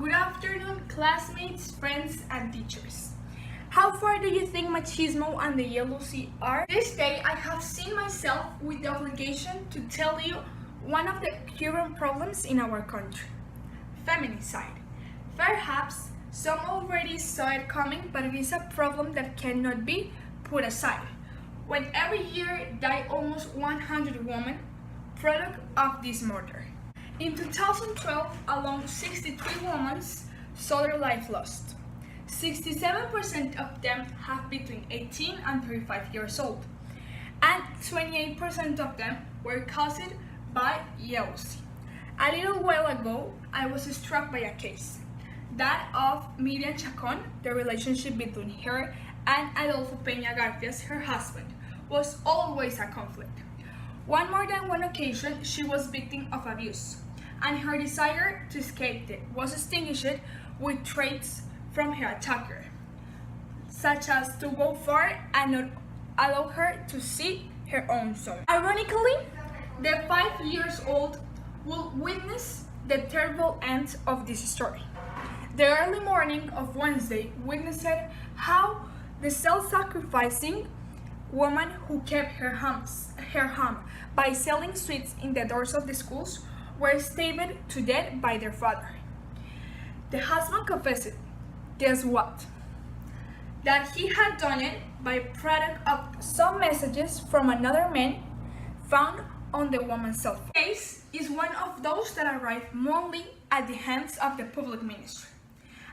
Good afternoon, classmates, friends, and teachers. How far do you think machismo and the jealousy are? This day, I have seen myself with the obligation to tell you one of the current problems in our country: feminicide. Perhaps some already saw it coming, but it is a problem that cannot be put aside. When every year die almost 100 women, product of this murder. In 2012, alone 63 women saw their life lost. 67% of them have between 18 and 35 years old, and 28% of them were caused by jealousy. A little while ago, I was struck by a case, that of Miriam Chacon. The relationship between her and Adolfo Peña Garfias, her husband, was always a conflict. On more than one occasion, she was victim of abuse, and her desire to escape it was extinguished with traits from her attacker, such as to go far and not allow her to see her own son. Ironically, the 5-year-old will witness the terrible end of this story. The early morning of Wednesday witnessed how the self-sacrificing woman who kept her home by selling sweets in the doors of the schools were stabbed to death by their father. The husband confessed, guess what? That he had done it by product of some messages from another man found on the woman's cell phone. The case is one of those that arrive only at the hands of the public ministry.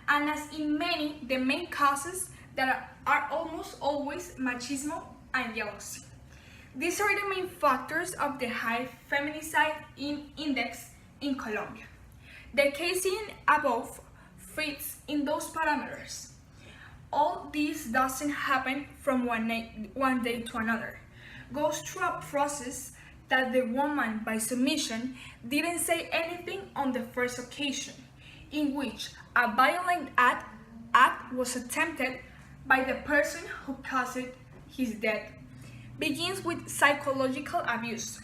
And as in many, the main causes that are almost always machismo and jealousy. These are the main factors of the high feminicide index in Colombia. The casing above fits in those parameters. All this doesn't happen from one day to another. Goes through a process that the woman, by submission, didn't say anything on the first occasion, in which a violent act was attempted by the person who caused his death. Begins with psychological abuse,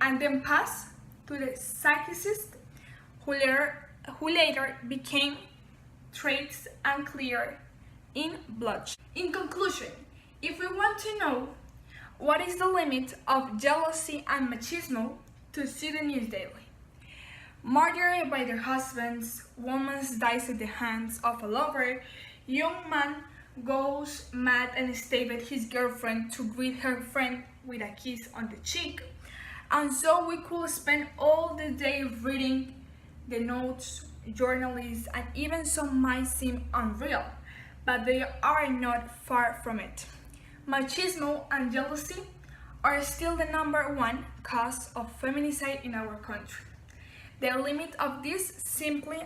and then pass to the psychicist, who later became traits unclear in bloodshed. In conclusion, if we want to know what is the limit of jealousy and machismo, to see the news daily. Murder by their husbands, woman dies at the hands of a lover, young man goes mad and stabs his girlfriend to greet her friend with a kiss on the cheek. And so we could spend all the day reading the notes, journalists, and even some might seem unreal, but they are not far from it. Machismo and jealousy are still the #1 cause of feminicide in our country. The limit of this simply